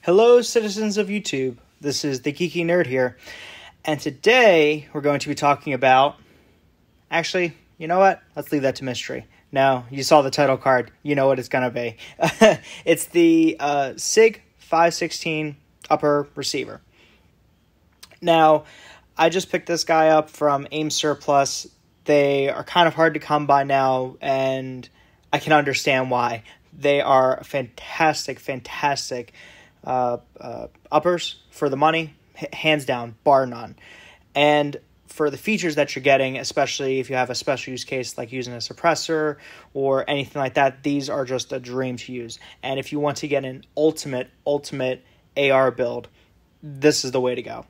Hello, citizens of YouTube. This is the Geeky Nerd here, and today we're going to be talking about... Actually, you know what? Let's leave that to mystery. No, you saw the title card. You know what it's going to be. It's the SIG 516 upper receiver. Now, I just picked this guy up from AIM Surplus. They are kind of hard to come by now, and I can understand why. They are fantastic uppers for the money, hands down, bar none. And for the features that you're getting, especially if you have a special use case like using a suppressor or anything like that, these are just a dream to use. And if you want to get an ultimate AR build, this is the way to go.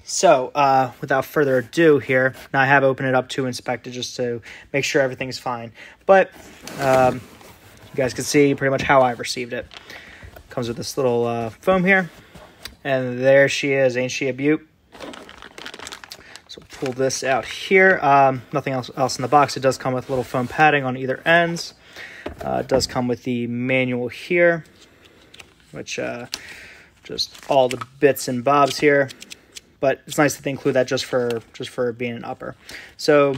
So, without further ado here, now I have opened it up to inspect it just to make sure everything's fine. But, you guys can see pretty much how I received it. Comes with this little foam here. And there she is. Ain't she a beaut? So pull this out here. Nothing else in the box. It does come with little foam padding on either ends. It does come with the manual here, which just all the bits and bobs here. But it's nice that they include that just for being an upper. So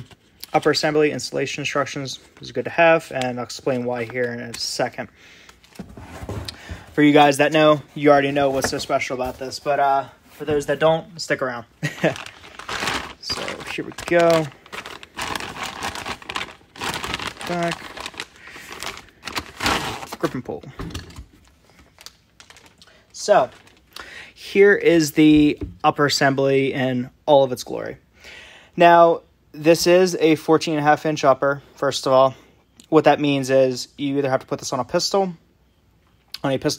upper assembly installation instructions is good to have, and I'll explain why here in a second. For you guys that know, you already know what's so special about this. But for those that don't, stick around. So here we go. Back. Grip and pull. So here is the upper assembly in all of its glory. Now, this is a 14.5-inch upper, first of all. What that means is you either have to put this on a pistol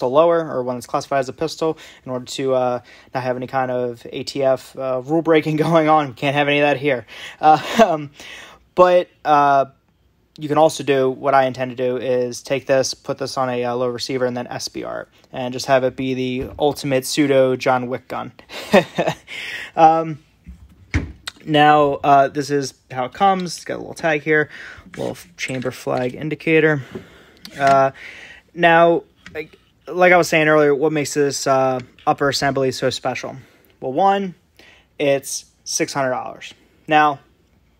lower, or one that's classified as a pistol, in order to not have any kind of ATF rule breaking going on. We can't have any of that here. But you can also do, what I intend to do is take this, put this on a low receiver, and then SBR it, and just have it be the ultimate pseudo John Wick gun. Now, this is how it comes. It's got a little tag here, a little chamber flag indicator. Now, like I was saying earlier, what makes this upper assembly so special? Well, one, it's $600. Now,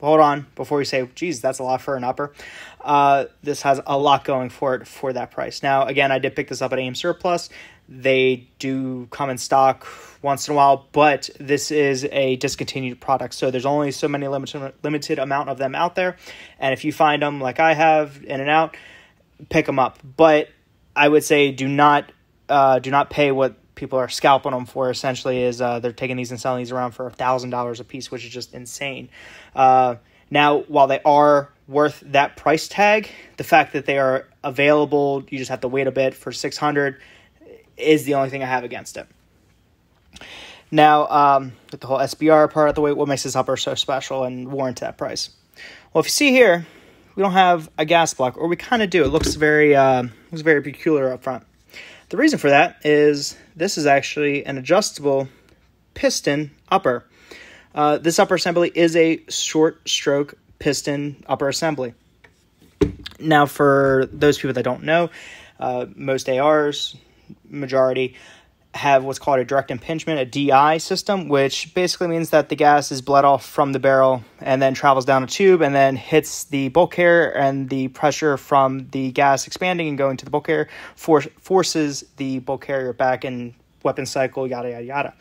hold on, before you say, geez, that's a lot for an upper. This has a lot going for it for that price. Now, again, I did pick this up at AIM Surplus. They do come in stock once in a while, but this is a discontinued product, so there's only so many limited amount of them out there. And if you find them, like I have, in and out, pick them up. But I would say do not pay what people are scalping them for. Essentially, is they're taking these and selling these around for $1,000 a piece, which is just insane. Now, while they are worth that price tag, the fact that they are available, you just have to wait a bit, for $600 is the only thing I have against it. Now, with the whole SBR part of the way, what makes this upper so special and warrant that price? Well, if you see here, we don't have a gas block, or we kind of do. It looks very peculiar up front. The reason for that is this is actually an adjustable piston upper. This upper assembly is a short stroke piston upper assembly. Now, for those people that don't know, most ARs, majority, have what's called a direct impingement, a DI system, which basically means that the gas is bled off from the barrel and then travels down a tube and then hits the bulk carrier, and the pressure from the gas expanding and going to the bulk carrier forces the bulk carrier back in weapon cycle, yada, yada, yada.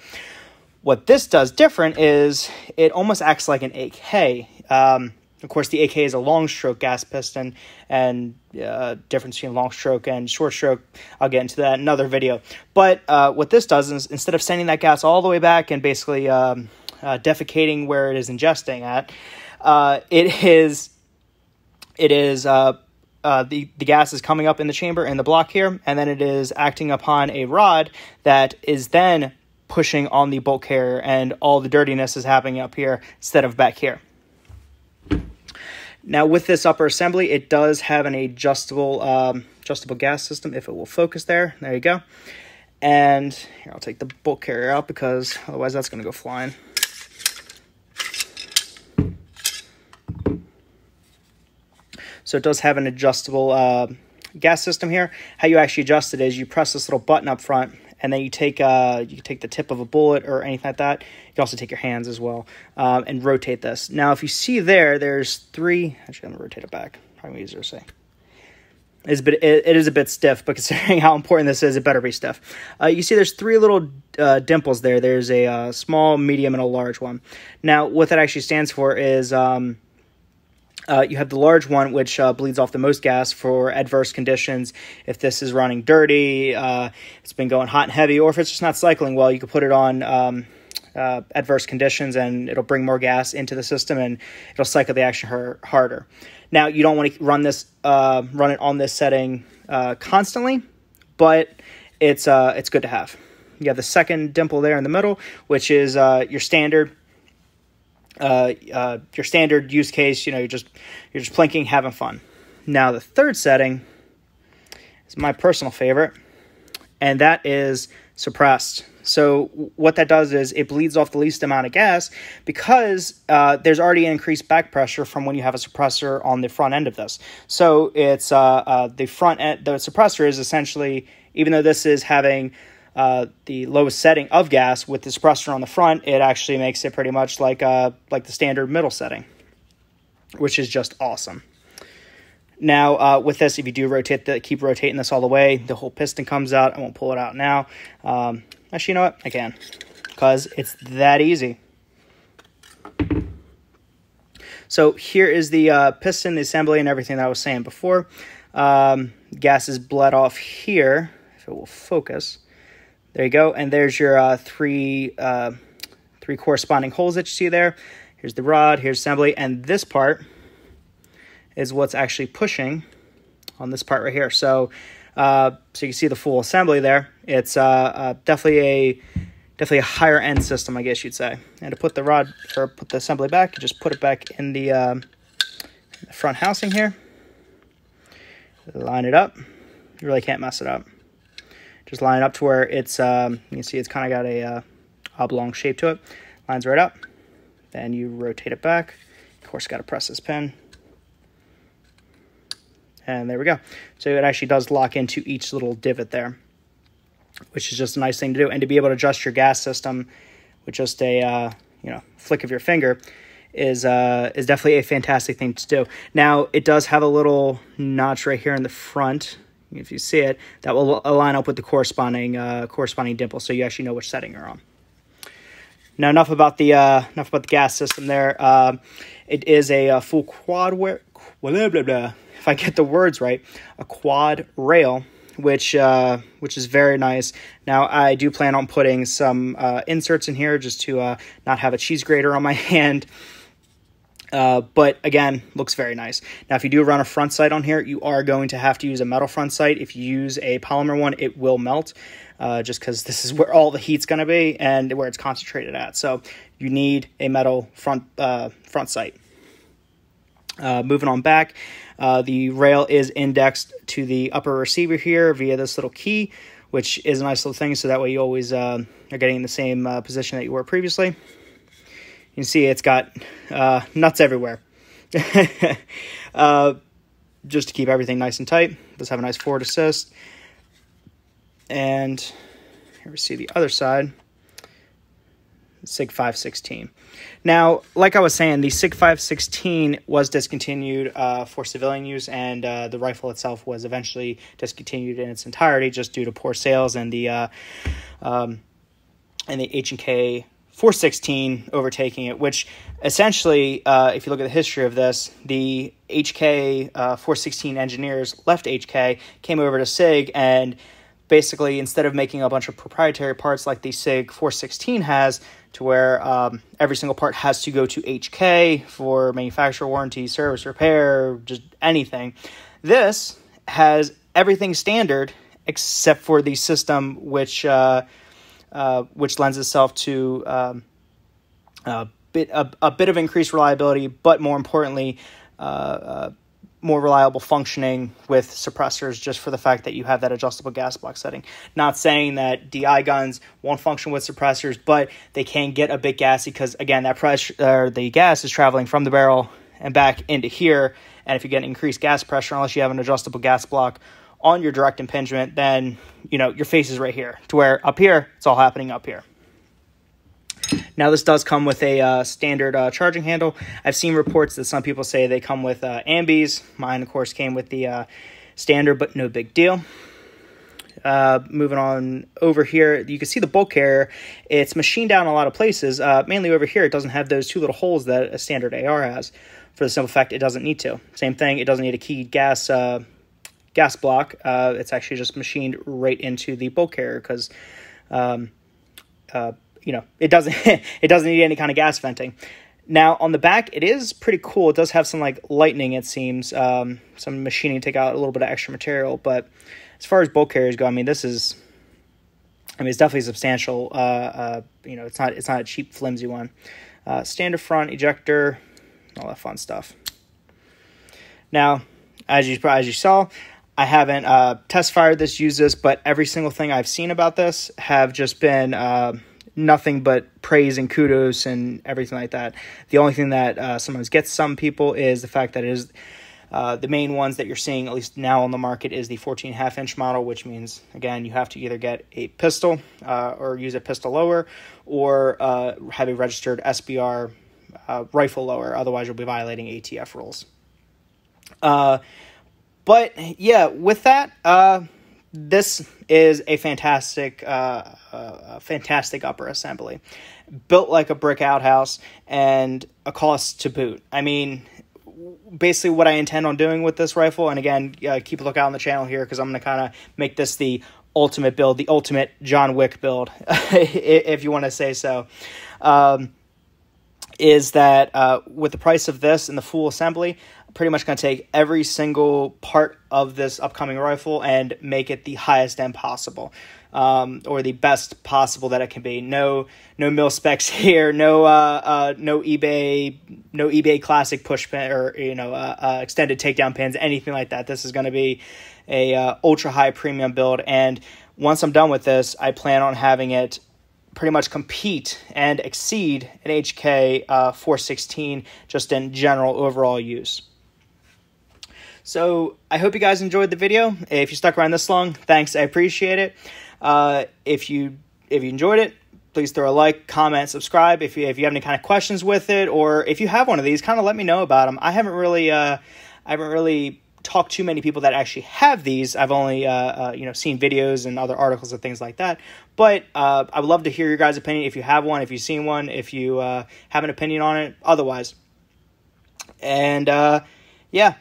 What this does different is it almost acts like an AK. Of course, the AK is a long stroke gas piston, and difference between long stroke and short stroke, I'll get into that in another video. But what this does is, instead of sending that gas all the way back and basically defecating where it is ingesting at, the gas is coming up in the chamber in the block here, and then it is acting upon a rod that is then pushing on the bulk carrier, and all the dirtiness is happening up here instead of back here. Now, with this upper assembly, it does have an adjustable gas system, if it will focus there. There you go. And here, I'll take the bulk carrier out, because otherwise that's going to go flying. So it does have an adjustable gas system here, how you actually adjust it is you press this little button up front, and then you take the tip of a bullet or anything like that. You can also take your hands as well, and rotate this. Now, if you see there's three. Actually, I'm gonna rotate it back. Probably easier to say. It is a bit stiff, but considering how important this is, it better be stiff. You see there's three little dimples there. There's a small, medium, and a large one. Now, what that actually stands for is you have the large one, which bleeds off the most gas for adverse conditions. If this is running dirty, it's been going hot and heavy, or if it's just not cycling well, you can put it on adverse conditions, and it'll bring more gas into the system, and it'll cycle the action harder. Now, you don't want to run it on this setting constantly, but it's good to have. You have the second dimple there in the middle, which is your standard use case. You're just plinking, having fun. Now, the third setting is my personal favorite, and that is suppressed. So what that does is it bleeds off the least amount of gas because there's already an increased back pressure from when you have a suppressor on the front end of this. So it's the front end. The suppressor is essentially, even though this is having the lowest setting of gas with the suppressor on the front, it actually makes it pretty much like the standard middle setting, which is just awesome. Now, with this, if you do keep rotating this all the way, the whole piston comes out. I won't pull it out now. Actually, you know what? I can, because it's that easy. So here is the piston, the assembly, and everything that I was saying before. Gas is bled off here, if it will focus. There you go. And there's your three corresponding holes that you see there. Here's the rod, here's assembly, and this part is what's actually pushing on this part right here. So you can see the full assembly there. It's definitely a higher end system, I guess you'd say. And to put put the assembly back, you just put it back in the front housing here. Line it up. You really can't mess it up. Just line it up to where it's you can see it's kind of got a oblong shape to it. Lines right up. Then you rotate it back. Of course, got to press this pin. And there we go. So it actually does lock into each little divot there, which is just a nice thing to do. And to be able to adjust your gas system with just a flick of your finger is definitely a fantastic thing to do. Now, it does have a little notch right here in the front. If you see it, that will line up with the corresponding dimple, so you actually know which setting you're on. Now, enough about the gas system there. It is a full if I get the words right, a quad rail, which is very nice. Now, I do plan on putting some inserts in here just to not have a cheese grater on my hand. But again, looks very nice. Now, if you do run a front sight on here, you are going to have to use a metal front sight. If you use a polymer one, it will melt, just because this is where all the heat's going to be and where it's concentrated at. So you need a metal front sight. Moving on back, the rail is indexed to the upper receiver here via this little key, which is a nice little thing, so that way you always are getting in the same position that you were previously. You can see it's got nuts everywhere. Just to keep everything nice and tight. It does have a nice forward assist. And here we see the other side. SIG 516. Now, like I was saying, the SIG 516 was discontinued for civilian use, and the rifle itself was eventually discontinued in its entirety just due to poor sales and the H&K 416 overtaking it, which essentially, if you look at the history of this, the HK 416 engineers left HK, came over to SIG, and basically, instead of making a bunch of proprietary parts like the SIG 416 has, to where every single part has to go to HK for manufacturer warranty, service, repair, just anything. This has everything standard except for the system, which lends itself to a bit of increased reliability, but more importantly, more reliable functioning with suppressors, just for the fact that you have that adjustable gas block setting. Not saying that DI guns won't function with suppressors, but they can get a bit gassy because, again, that pressure, the gas is traveling from the barrel and back into here. And if you get increased gas pressure, unless you have an adjustable gas block on your direct impingement, then, you know, your face is right here, to where up here, it's all happening up here. Now, this does come with a standard charging handle. I've seen reports that some people say they come with ambies. Mine, of course, came with the standard, but no big deal. Moving on over here, you can see the bolt carrier. It's machined down in a lot of places. Mainly over here, it doesn't have those two little holes that a standard AR has. For the simple fact, it doesn't need to. Same thing, it doesn't need a keyed gas block. It's actually just machined right into the bolt carrier because, you know, it doesn't it doesn't need any kind of gas venting. Now, on the back, it is pretty cool. It does have some, like, lightning, it seems. Some machining to take out a little bit of extra material. But as far as bolt carriers go, I mean, this is... I mean, it's definitely substantial. You know, it's not a cheap, flimsy one. Standard front, ejector, all that fun stuff. Now, as you saw, I haven't test fired this, used this, but every single thing I've seen about this have just been... nothing but praise and kudos and everything like that. The only thing that sometimes gets some people is the fact that it is the main ones that you're seeing, at least now on the market, is the 14.5 inch model, which means, again, you have to either get a pistol or use a pistol lower or have a registered SBR rifle lower. Otherwise, you'll be violating ATF rules. But yeah, with that, this is a fantastic upper assembly, built like a brick outhouse, and a cost to boot. I mean, basically what I intend on doing with this rifle, and again, keep a lookout on the channel here because I'm going to kind of make this the ultimate build, the ultimate John Wick build, if you want to say so, is that with the price of this and the full assembly, pretty much going to take every single part of this upcoming rifle and make it the highest end possible, or the best possible that it can be. No mil specs here, no eBay classic push pin or extended takedown pins, anything like that. This is going to be a ultra high premium build, and once I'm done with this, I plan on having it pretty much compete and exceed an HK 416 just in general overall use. So I hope you guys enjoyed the video. If you stuck around this long, thanks, I appreciate it. If you enjoyed it, please throw a like, comment, subscribe. If you have any kind of questions with it, or if you have one of these, kind of let me know about them. I haven't really talked to many people that actually have these. I've only seen videos and other articles and things like that. But I would love to hear your guys' opinion. If you have one, if you've seen one, if you have an opinion on it, otherwise. And yeah.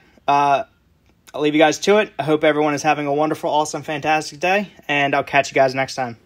I'll leave you guys to it. I hope everyone is having a wonderful, awesome, fantastic day, and I'll catch you guys next time.